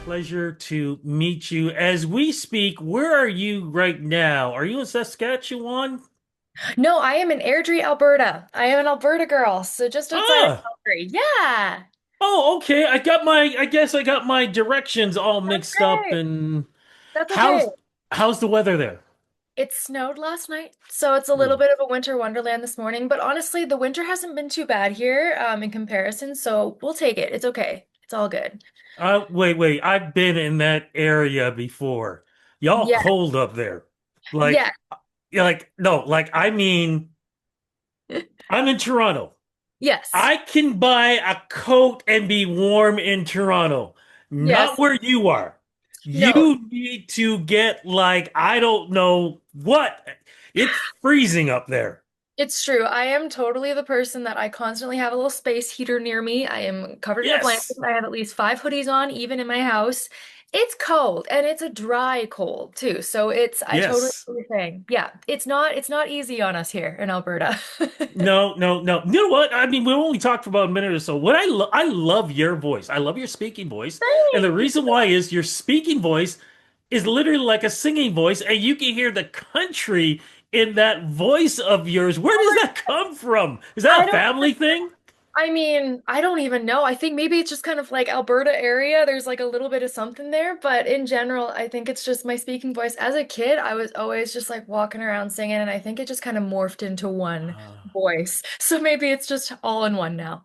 pleasure to meet you. As we speak, where are you right now? Are you in Saskatchewan? No, I am in Airdrie, Alberta. I am an Alberta girl, so just outside of Ah, Calgary. Yeah, oh, okay. I guess I got my directions all that's mixed up. great. And That's okay. how's how's the weather there? It snowed last night, so it's a little bit of a winter wonderland this morning. But honestly, the winter hasn't been too bad here, in comparison, so we'll take it. It's okay. It's all good. Wait. I've been in that area before. Y'all Yeah, cold up there. yeah, Like, no, I mean, I'm in Toronto. yes, I can buy a coat and be warm in Toronto, not yes. where you are. No, You need to get I don't know what. It's freezing up there. it's true. I am totally the person that I constantly have a little space heater near me. I am covered in a blanket. Yes. I have at least five hoodies on, even in my house. It's cold and it's a dry cold too. So I totally Yes. get what you're saying. Yeah, it's not easy on us here in Alberta. No. You know what? I mean, we only talked for about a minute or so. I love your voice. I love your speaking voice. And the Thank you. reason why is your speaking voice is literally like a singing voice, and you can hear the country in that voice of yours. Where Oh does my that come from? Is I that a don't family thing? I mean, I don't even know. I think maybe it's just kind of like Alberta area. There's like a little bit of something there, but in general, I think it's just my speaking voice. As a kid, I was always just like walking around singing, and I think it just kind of morphed into one voice. So maybe it's just all in one now.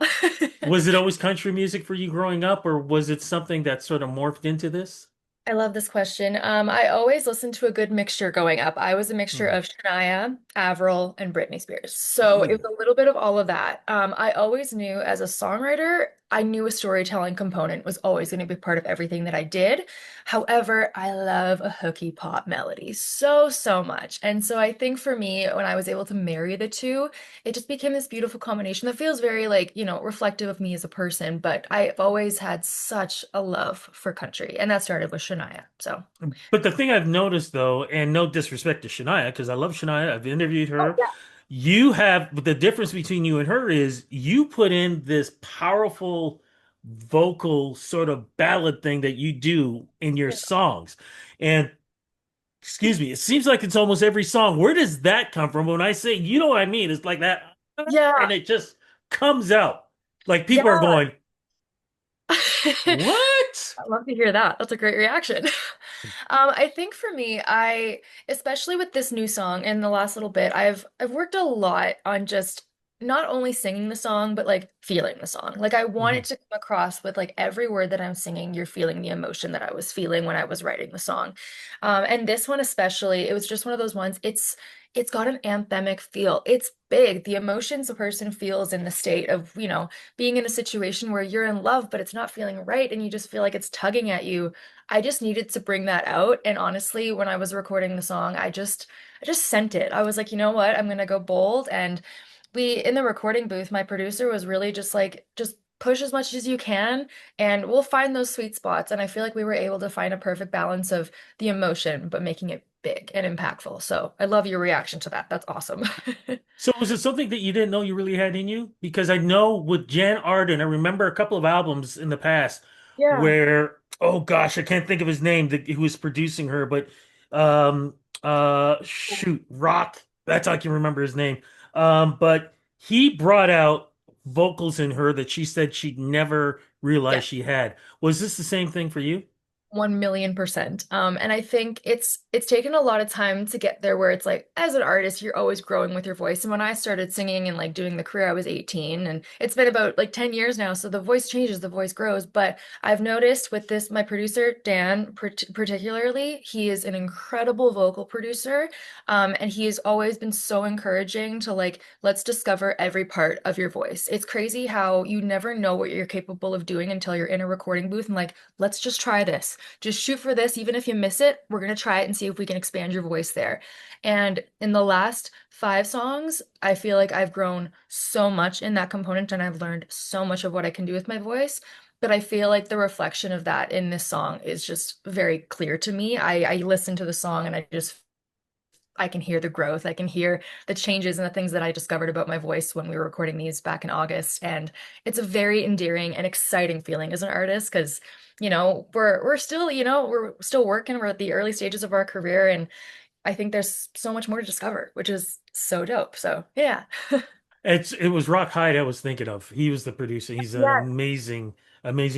Was it always country music for you growing up, or was it something that sort of morphed into this? I love this question. I always listened to a good mixture growing up. I was a mixture Hmm. of Shania, Avril, and Britney Spears. So it Ooh. was a little bit of all of that. I always knew as a songwriter, I knew a storytelling component was always going to be part of everything that I did. However, I love a hooky pop melody so, so much. And so I think for me, when I was able to marry the two, it just became this beautiful combination that feels very reflective of me as a person. But I've always had such a love for country, and that started with Shania. So, But the thing I've noticed though, and no disrespect to Shania, because I love Shania, I've interviewed oh her. yeah, You have, but the difference between you and her is you put in this powerful vocal sort of ballad thing that you do in your songs. And excuse me, it seems like it's almost every song. Where does that come from? When I say, you know what I mean, it's like that, yeah, and it just comes out. Like yeah. people are going, I what? love to hear that. That's a great reaction. I think for me, especially with this new song in the last little bit, I've worked a lot on just not only singing the song, but like feeling the song. Like I want it Mhm. to come across with like every word that I'm singing, you're feeling the emotion that I was feeling when I was writing the song. And this one especially, it was just one of those ones. It's got an anthemic feel. It's big. The emotions a person feels in the state of, being in a situation where you're in love, but it's not feeling right, and you just feel like it's tugging at you. I just needed to bring that out. And honestly, when I was recording the song, I just sent it. I was like, you know what? I'm gonna go bold. And in the recording booth, my producer was really just like, just push as much as you can, and we'll find those sweet spots. And I feel like we were able to find a perfect balance of the emotion, but making it big and impactful. So I love your reaction to that. That's awesome. So was it something that you didn't know you really had in you? Because I know with Jan Arden, I remember a couple of albums in the past Yeah. where, oh gosh, I can't think of his name, who was producing her, but shoot, Rock, that's how I can remember his name. But he brought out vocals in her that she said she'd never Yeah. realized she had. Was this the same thing for you? 1,000,000%. And I think it's taken a lot of time to get there where it's like as an artist, you're always growing with your voice. And when I started singing and like doing the career, I was 18, and it's been about like 10 years now. So the voice changes, the voice grows. But I've noticed with this, my producer, Dan, particularly, he is an incredible vocal producer. And he has always been so encouraging to like, let's discover every part of your voice. It's crazy how you never know what you're capable of doing until you're in a recording booth and like, let's just try this. Just shoot for this. Even if you miss it, we're going to try it and see if we can expand your voice there. And in the last five songs, I feel like I've grown so much in that component, and I've learned so much of what I can do with my voice. But I feel like the reflection of that in this song is just very clear to me. I listen to the song and I just I can hear the growth. I can hear the changes and the things that I discovered about my voice when we were recording these back in August. And it's a very endearing and exciting feeling as an artist because, we're still, we're still working. We're at the early stages of our career, and I think there's so much more to discover, which is so dope. So, yeah. It was Rock Hyde I was thinking of. He was the producer. He's an Yes. amazing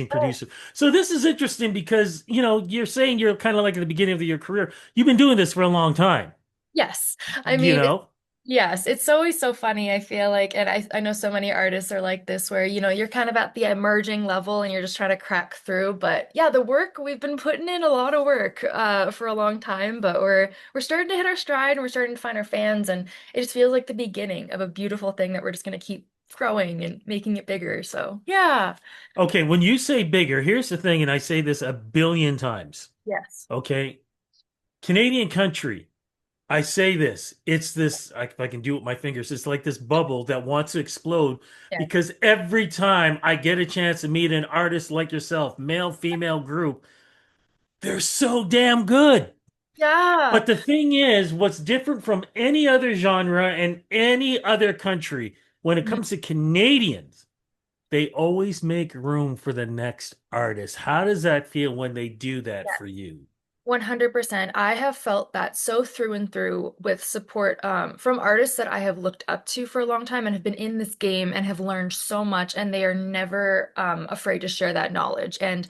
producer. So this is interesting because, you're saying you're kind of like at the beginning of your career. You've been doing this for a long time, Yes. I you mean, know? yes, it's always so funny, I feel like, and I know so many artists are like this where, you're kind of at the emerging level and you're just trying to crack through. But yeah, the work, we've been putting in a lot of work for a long time, but we're starting to hit our stride and we're starting to find our fans, and it just feels like the beginning of a beautiful thing that we're just gonna keep growing and making it bigger. So yeah. Okay, when you say bigger, here's the thing, and I say this a billion times. Yes. Okay, Canadian country. I say this. It's this, if I can do it with my fingers, it's like this bubble that wants to explode Yes. because every time I get a chance to meet an artist like yourself, male, female group, they're so damn good. Yeah. But the thing is, what's different from any other genre and any other country, when it Mhm. comes to Canadians, they always make room for the next artist. How does that feel when they do that for you? 100%. I have felt that so through and through with support from artists that I have looked up to for a long time and have been in this game and have learned so much, and they are never afraid to share that knowledge. And,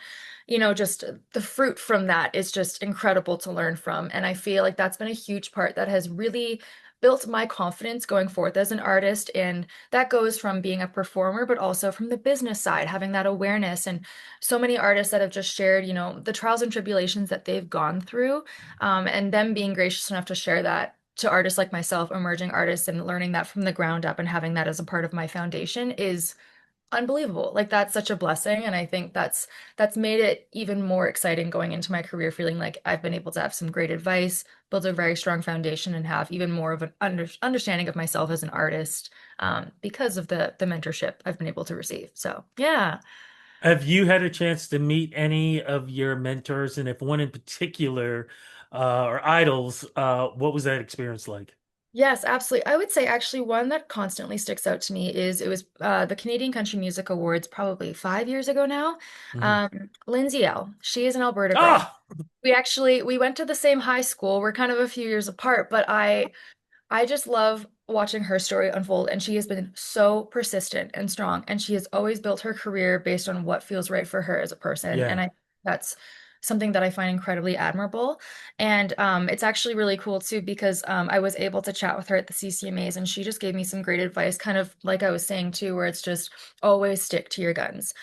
just the fruit from that is just incredible to learn from. And I feel like that's been a huge part that has really built my confidence going forth as an artist. And that goes from being a performer, but also from the business side, having that awareness. And so many artists that have just shared, the trials and tribulations that they've gone through, and them being gracious enough to share that to artists like myself, emerging artists, and learning that from the ground up and having that as a part of my foundation is unbelievable. Like that's such a blessing, and I think that's made it even more exciting going into my career, feeling like I've been able to have some great advice, build a very strong foundation, and have even more of an understanding of myself as an artist, because of the mentorship I've been able to receive. So yeah. Have you had a chance to meet any of your mentors, and if one in particular, or idols, what was that experience like? Yes, absolutely. I would say actually one that constantly sticks out to me is it was the Canadian Country Music Awards probably 5 years ago now. Mhm. Lindsay L. She is an Alberta girl. Ah, We went to the same high school. We're kind of a few years apart, but I just love watching her story unfold, and she has been so persistent and strong, and she has always built her career based on what feels right for her as a person. And yeah. that's something that I find incredibly admirable. And it's actually really cool too because I was able to chat with her at the CCMAs, and she just gave me some great advice, kind of like I was saying too, where it's just always stick to your guns.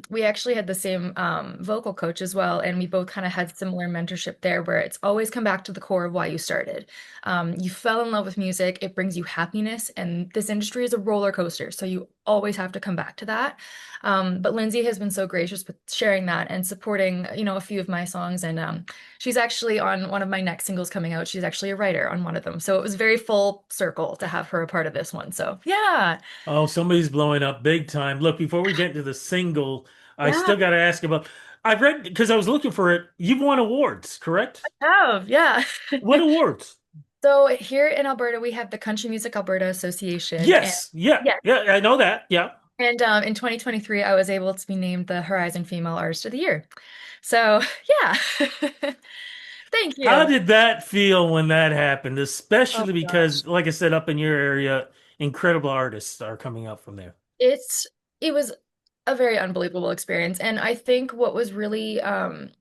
We actually had the same vocal coach as well, and we both kind of had similar mentorship there, where it's always come back to the core of why you started. You fell in love with music, it brings you happiness, and this industry is a roller coaster, so you always have to come back to that. But Lindsay has been so gracious with sharing that and supporting, a few of my songs, and she's actually on one of my next singles coming out. She's actually a writer on one of them, so it was very full circle to have her a part of this one. So yeah, Oh, somebody's blowing up big time. Look, before we get into the single, I yeah, still got to ask about. I've read because I was looking for it. You've won awards, correct? yeah. What awards? So here in Alberta, we have the Country Music Alberta Association, and Yes, yeah, yeah. yeah, I know that. Yeah. And in 2023, I was able to be named the Horizon Female Artist of the Year. So, yeah. Thank How you. did that feel when that happened? Oh Especially my gosh. because, like I said, up in your area, incredible artists are coming up from there. It's it was a very unbelievable experience. And I think what was really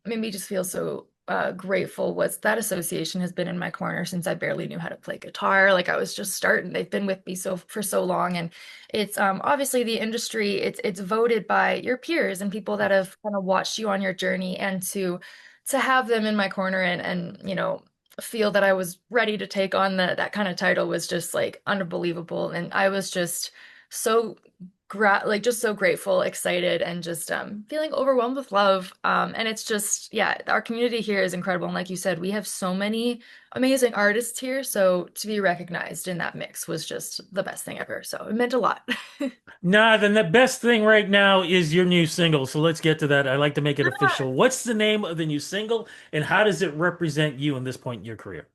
made me just feel so grateful was that association has been in my corner since I barely knew how to play guitar. Like I was just starting. They've been with me for so long. And it's obviously the industry, it's voted by your peers and people that have kind of watched you on your journey, and to have them in my corner and feel that I was ready to take on that kind of title was just like unbelievable. And I was just so like just so grateful, excited, and just feeling overwhelmed with love. And it's just, yeah, our community here is incredible. And like you said, we have so many amazing artists here. So to be recognized in that mix was just the best thing ever. So it meant a lot. Nah, then the best thing right now is your new single. So let's get to that. I like to make it official. What's the name of the new single, and how does it represent you in this point in your career?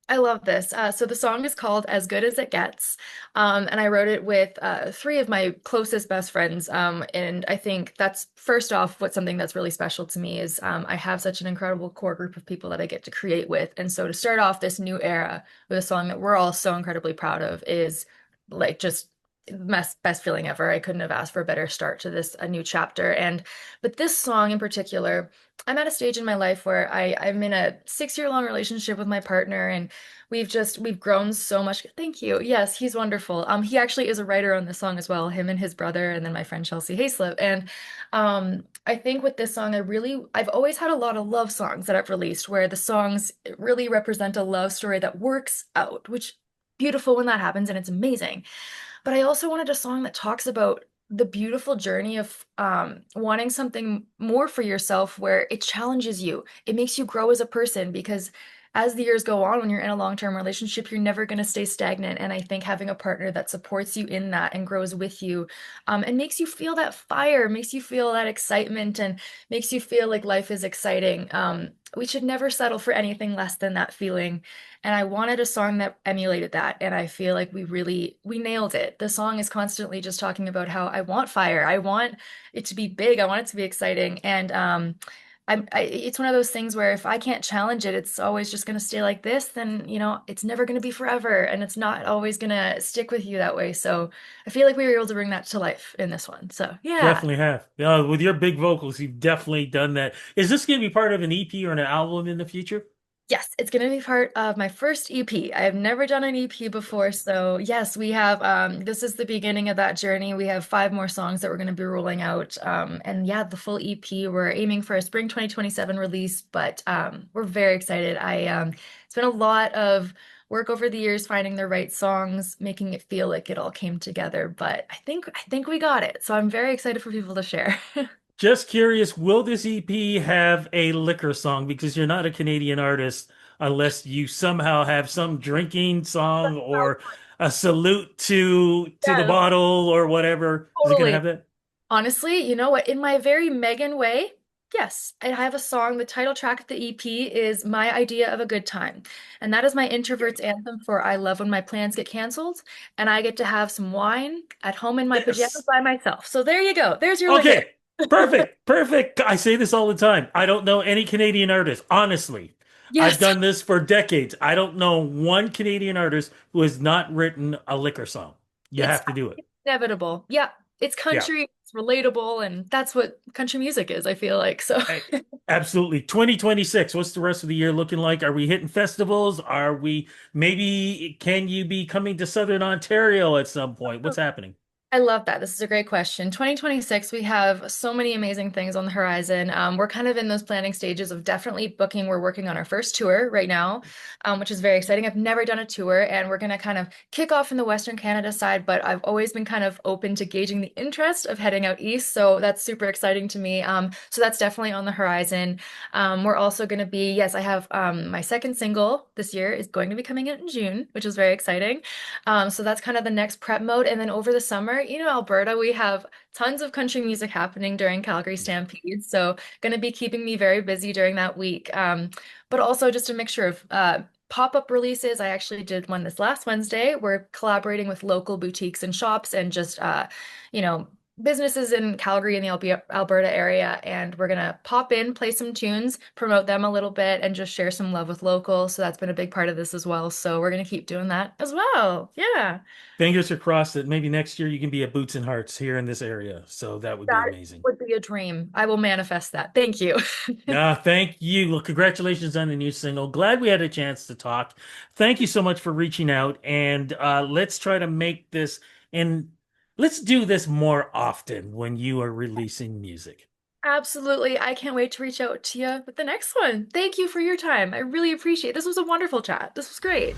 I love this. So the song is called As Good as It Gets. And I wrote it with three of my closest best friends. And I think that's first off, what's something that's really special to me is I have such an incredible core group of people that I get to create with. And so to start off this new era with a song that we're all so incredibly proud of is like just best feeling ever. I couldn't have asked for a better start to this, a new chapter. But this song in particular, I'm at a stage in my life where I'm in a 6 year long relationship with my partner, and we've grown so much. Thank you. Yes, he's wonderful. He actually is a writer on this song as well, him and his brother, and then my friend Chelsea Hayslip. And I think with this song, I've always had a lot of love songs that I've released where the songs really represent a love story that works out, which beautiful when that happens and it's amazing. But I also wanted a song that talks about the beautiful journey of wanting something more for yourself where it challenges you. It makes you grow as a person because as the years go on, when you're in a long-term relationship, you're never going to stay stagnant. And I think having a partner that supports you in that and grows with you and makes you feel that fire, makes you feel that excitement, and makes you feel like life is exciting. We should never settle for anything less than that feeling. And I wanted a song that emulated that. And I feel like we nailed it. The song is constantly just talking about how I want fire. I want it to be big. I want it to be exciting. And it's one of those things where if I can't challenge it, it's always just going to stay like this, then, it's never going to be forever. And it's not always going to stick with you that way. So I feel like we were able to bring that to life in this one. So yeah. Definitely have. With your big vocals, you've definitely done that. Is this going to be part of an EP or an album in the future? Yes, it's going to be part of my first EP. I have never done an EP before, so yes, we have this is the beginning of that journey. We have five more songs that we're going to be rolling out. And yeah, the full EP, we're aiming for a spring 2027 release, but we're very excited. It's been a lot of work over the years finding the right songs, making it feel like it all came together, but I think we got it. So I'm very excited for people to share. Just curious, will this EP have a liquor song? Because you're not a Canadian artist unless you somehow have some drinking song or a salute to the Yes, bottle or whatever. Is it going to totally. have that? Honestly, you know what? In my very Megan way, yes, I have a song. The title track of the EP is My Idea of a Good Time. And that is my introvert's anthem for I love when my plans get canceled and I get to have some wine at home in my pajamas Yes. by myself. So there you go. There's your liquor. Okay. Perfect. Perfect. I say this all the time. I don't know any Canadian artist, honestly. I've Yes, done this for decades. I don't know one Canadian artist who has not written a liquor song. You it's have to do it. inevitable. Yeah, it's Yeah. country, it's relatable, and that's what country music is, I feel like. So Hey, absolutely. 2026. What's the rest of the year looking like? Are we hitting festivals? Are we maybe can you be coming to Southern Ontario at some point? What's happening? I love that. This is a great question. 2026, we have so many amazing things on the horizon. We're kind of in those planning stages of definitely booking. We're working on our first tour right now, which is very exciting. I've never done a tour, and we're going to kind of kick off in the Western Canada side, but I've always been kind of open to gauging the interest of heading out east. So that's super exciting to me. So that's definitely on the horizon. We're also going to be, yes, I have my second single this year is going to be coming out in June, which is very exciting. So that's kind of the next prep mode. And then over the summer, Alberta, we have tons of country music happening during Calgary Stampede. So going to be keeping me very busy during that week. But also just a mixture of pop-up releases. I actually did one this last Wednesday. We're collaborating with local boutiques and shops and just, you know, businesses in Calgary and the Alberta area. And we're going to pop in, play some tunes, promote them a little bit, and just share some love with locals. So that's been a big part of this as well. So we're going to keep doing that as well. Yeah. Fingers are crossed that maybe next year you can be at Boots and Hearts here in this area. So that would be That amazing. would be a dream. I will manifest that. Thank you. Thank you. Well, congratulations on the new single. Glad we had a chance to talk. Thank you so much for reaching out. And let's try to make this and let's do this more often when you are releasing music. Absolutely. I can't wait to reach out to you with the next one. Thank you for your time. I really appreciate it. This was a wonderful chat. This was great.